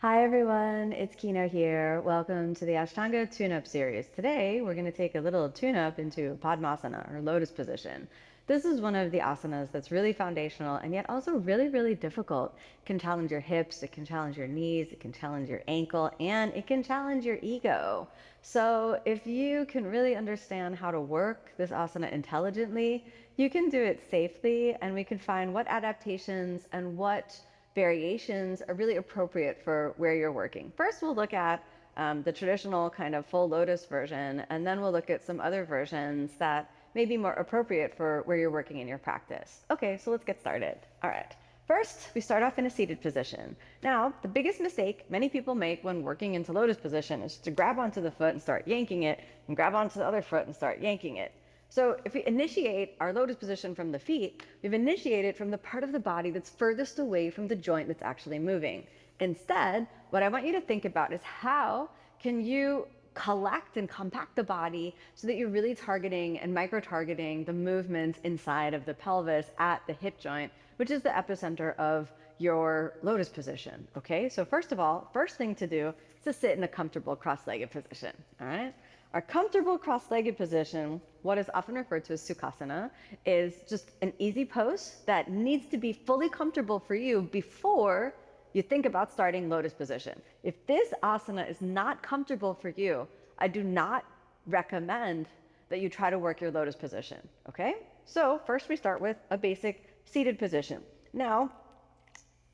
Hi everyone, it's Kino here. Welcome to the Ashtanga tune-up series. Today we're going to take a little tune-up into Padmasana or lotus position. This is one of the asanas that's really foundational and yet also really difficult. It can challenge your hips, it can challenge your knees, it can challenge your ankle, and it can challenge your ego. So if you can really understand how to work this asana intelligently, you can do it safely and we can find what adaptations and what variations are really appropriate for where you're working. First, we'll look at the traditional kind of full lotus version, and then we'll look at some other versions that may be more appropriate for where you're working in your practice. Okay, so let's get started. All right. First, we start off in a seated position. Now, the biggest mistake many people make when working into lotus position is to grab onto the foot and start yanking it, and grab onto the other foot and start yanking it. So if we initiate our lotus position from the feet, we've initiated from the part of the body that's furthest away from the joint that's actually moving. Instead, what I want you to think about is how can you collect and compact the body so that you're really targeting and micro-targeting the movements inside of the pelvis at the hip joint, which is the epicenter of your lotus position. Okay, so first of all, first thing to do is to sit in a comfortable cross-legged position. All right. Our comfortable cross-legged position, what is often referred to as Sukhasana, is just an easy pose that needs to be fully comfortable for you before you think about starting lotus position. If this asana is not comfortable for you, I do not recommend that you try to work your lotus position, okay? So first we start with a basic seated position. Now,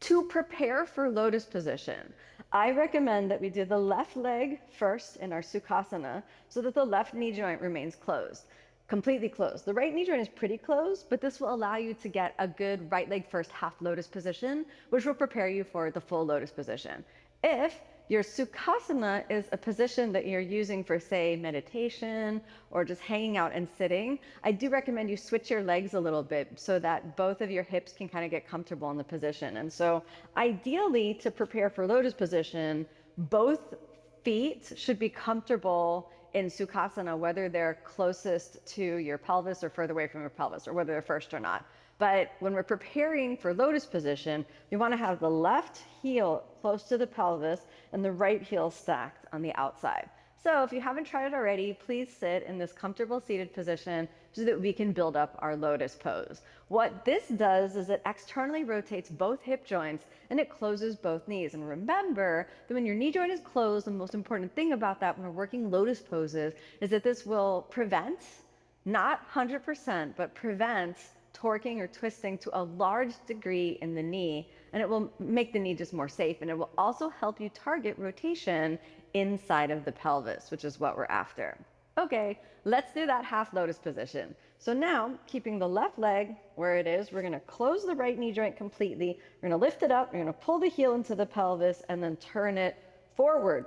to prepare for lotus position, I recommend that we do the left leg first in our Sukhasana so that the left knee joint remains closed, completely closed. The right knee joint is pretty closed, but this will allow you to get a good right leg first half lotus position, which will prepare you for the full lotus position. If your Sukhasana is a position that you're using for, say, meditation or just hanging out and sitting, I do recommend you switch your legs a little bit so that both of your hips can kind of get comfortable in the position. And so ideally, to prepare for lotus position, both feet should be comfortable in Sukhasana, whether they're closest to your pelvis or further away from your pelvis, or whether they're first or not. But when we're preparing for lotus position, we want to have the left heel close to the pelvis and the right heel stacked on the outside. So if you haven't tried it already, please sit in this comfortable seated position so that we can build up our lotus pose. What this does is it externally rotates both hip joints and it closes both knees. And remember that when your knee joint is closed, the most important thing about that when we're working lotus poses is that this will prevent, not 100%, but prevent torquing or twisting to a large degree in the knee, and it will make the knee just more safe, and it will also help you target rotation inside of the pelvis, which is what we're after. Okay, let's do that half lotus position. So now, keeping the left leg where it is, we're going to close the right knee joint completely. We're going to lift it up, we're going to pull the heel into the pelvis, and then turn it forward.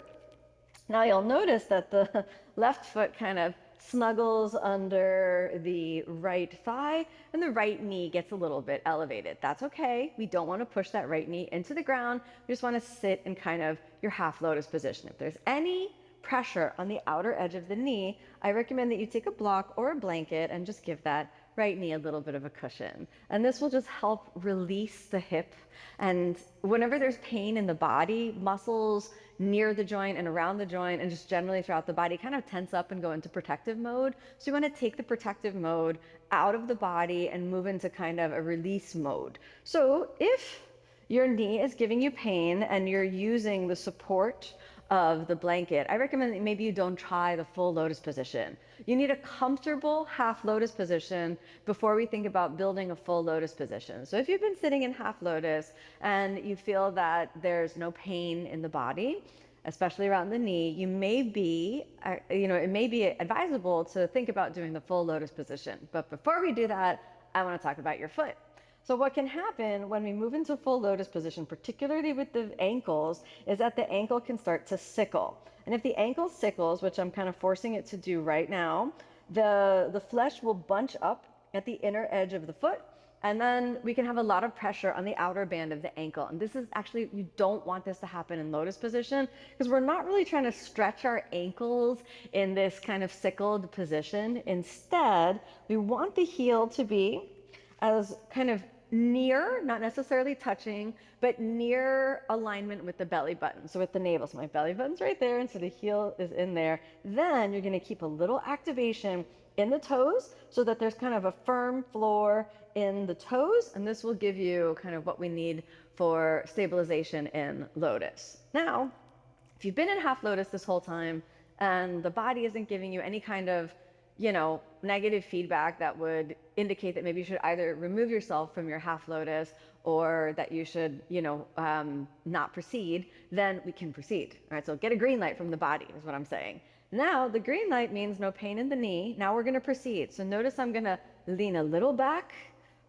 Now you'll notice that the left foot kind of snuggles under the right thigh and the right knee gets a little bit elevated. That's okay. We don't want to push that right knee into the ground. We just want to sit in kind of your half lotus position. If there's any pressure on the outer edge of the knee, I recommend that you take a block or a blanket and just give that right knee a little bit of a cushion. And this will just help release the hip. And whenever there's pain in the body, muscles near the joint and around the joint and just generally throughout the body kind of tense up and go into protective mode. So you want to take the protective mode out of the body and move into kind of a release mode. So if your knee is giving you pain and you're using the support of the blanket, I recommend that maybe you don't try the full lotus position. You need a comfortable half lotus position before we think about building a full lotus position. So if you've been sitting in half lotus and you feel that there's no pain in the body, especially around the knee, you may be, it may be advisable to think about doing the full lotus position. But before we do that, I want to talk about your foot. So what can happen when we move into full lotus position, particularly with the ankles, is that the ankle can start to sickle. And if the ankle sickles, which I'm kind of forcing it to do right now, the flesh will bunch up at the inner edge of the foot, and then we can have a lot of pressure on the outer band of the ankle. And this is actually, you don't want this to happen in lotus position because we're not really trying to stretch our ankles in this kind of sickled position. Instead, we want the heel to be as kind of near, not necessarily touching, but near alignment with the belly button. So with the navel, so my belly button's right there, and so the heel is in there. Then you're gonna keep a little activation in the toes so that there's kind of a firm floor in the toes, and this will give you kind of what we need for stabilization in lotus. Now, if you've been in half lotus this whole time and the body isn't giving you any kind of, negative feedback that would indicate that maybe you should either remove yourself from your half lotus or that you should, not proceed, then we can proceed. All right, so get a green light from the body is what I'm saying. Now, the green light means no pain in the knee. Now we're gonna proceed. So notice I'm gonna lean a little back,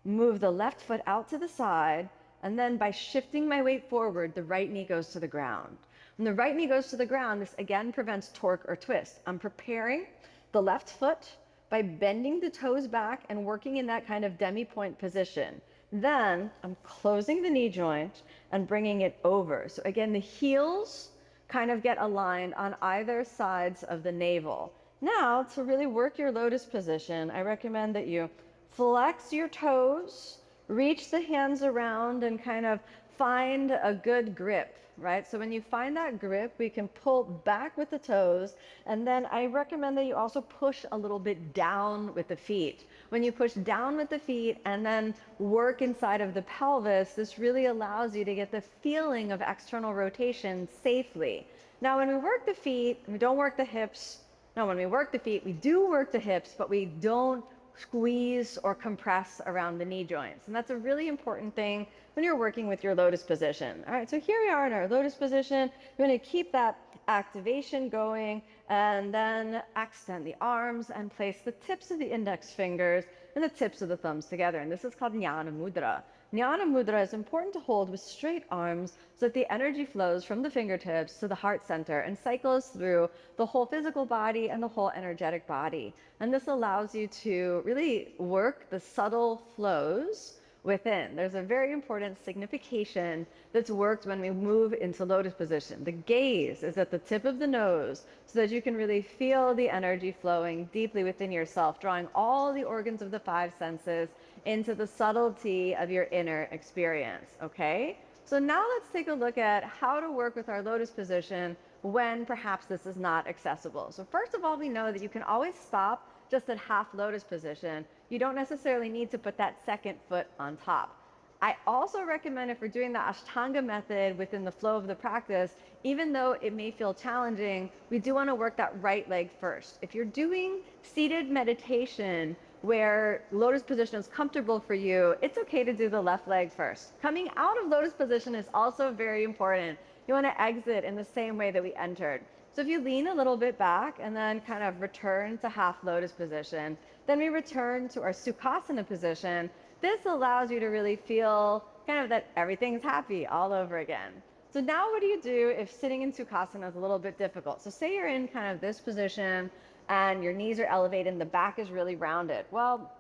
move the left foot out to the side, and then by shifting my weight forward, the right knee goes to the ground. When the right knee goes to the ground, this again prevents torque or twist. I'm preparing the left foot by bending the toes back and working in that kind of demi-point position. Then I'm closing the knee joint and bringing it over. So again, the heels kind of get aligned on either sides of the navel. Now, to really work your lotus position, I recommend that you flex your toes, reach the hands around, and kind of find a good grip, right? So when you find that grip, we can pull back with the toes, and then I recommend that you also push a little bit down with the feet. When you push down with the feet and then work inside of the pelvis, this really allows you to get the feeling of external rotation safely. Now, when we work the feet, we don't work the hips. No, when we work the feet, we do work the hips, but we don't squeeze or compress around the knee joints. And that's a really important thing when you're working with your lotus position. All right, so here we are in our lotus position. We're going to keep that activation going and then extend the arms and place the tips of the index fingers and the tips of the thumbs together. And this is called Jnana Mudra. Jnana Mudra is important to hold with straight arms so that the energy flows from the fingertips to the heart center and cycles through the whole physical body and the whole energetic body. And this allows you to really work the subtle flows within. There's a very important signification that's worked when we move into lotus position. The gaze is at the tip of the nose so that you can really feel the energy flowing deeply within yourself, drawing all the organs of the five senses into the subtlety of your inner experience, okay? So now let's take a look at how to work with our lotus position when perhaps this is not accessible. So first of all, we know that you can always stop just at half lotus position. You don't necessarily need to put that second foot on top. I also recommend, if we're doing the Ashtanga method within the flow of the practice, even though it may feel challenging, we do want to work that right leg first. If you're doing seated meditation where lotus position is comfortable for you, it's okay to do the left leg first. Coming out of lotus position is also very important. You want to exit in the same way that we entered. So if you lean a little bit back and then kind of return to half lotus position, then we return to our Sukhasana position. This allows you to really feel kind of that everything's happy all over again. So now what do you do if sitting in Sukhasana is a little bit difficult? So say you're in kind of this position and your knees are elevated and the back is really rounded. Well,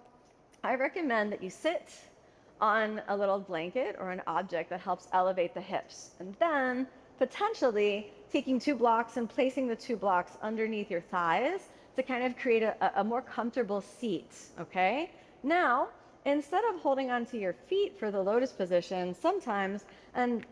I recommend that you sit on a little blanket or an object that helps elevate the hips. And then potentially taking 2 blocks and placing the 2 blocks underneath your thighs to kind of create a more comfortable seat, okay? Now, instead of holding onto your feet for the lotus position, sometimes, and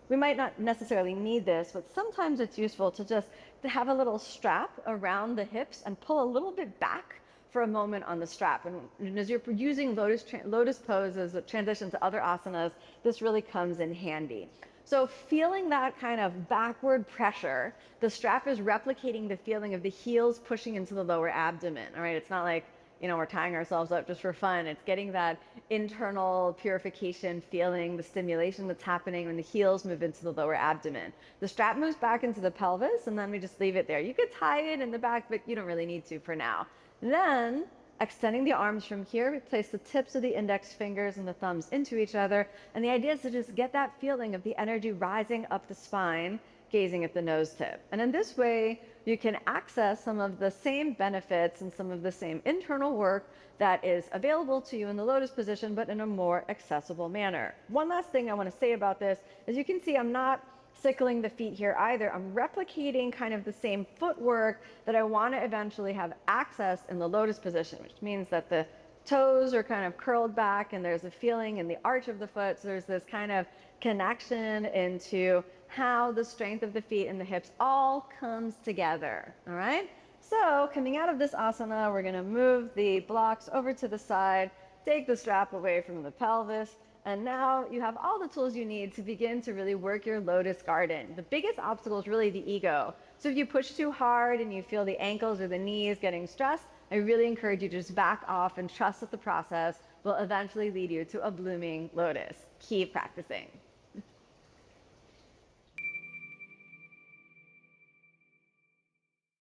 we might not necessarily need this, but sometimes it's useful to just to have a little strap around the hips and pull a little bit back for a moment on the strap. And as you're using lotus pose as a transition to other asanas, this really comes in handy. So feeling that kind of backward pressure, the strap is replicating the feeling of the heels pushing into the lower abdomen, all right? It's not like, we're tying ourselves up just for fun. It's getting that internal purification feeling, the stimulation that's happening when the heels move into the lower abdomen. The strap moves back into the pelvis, and then we just leave it there. You could tie it in the back, but you don't really need to for now. Then, extending the arms from here, we place the tips of the index fingers and the thumbs into each other. And the idea is to just get that feeling of the energy rising up the spine, gazing at the nose tip. And in this way, you can access some of the same benefits and some of the same internal work that is available to you in the lotus position, but in a more accessible manner. One last thing I want to say about this, as you can see, I'm not sickling the feet here either. I'm replicating kind of the same footwork that I want to eventually have access in the lotus position, which means that the toes are kind of curled back and there's a feeling in the arch of the foot. So there's this kind of connection into how the strength of the feet and the hips all comes together. All right. So coming out of this asana, we're going to move the blocks over to the side, take the strap away from the pelvis, and now you have all the tools you need to begin to really work your lotus garden. The biggest obstacle is really the ego. So if you push too hard and you feel the ankles or the knees getting stressed, I really encourage you to just back off and trust that the process will eventually lead you to a blooming lotus. Keep practicing.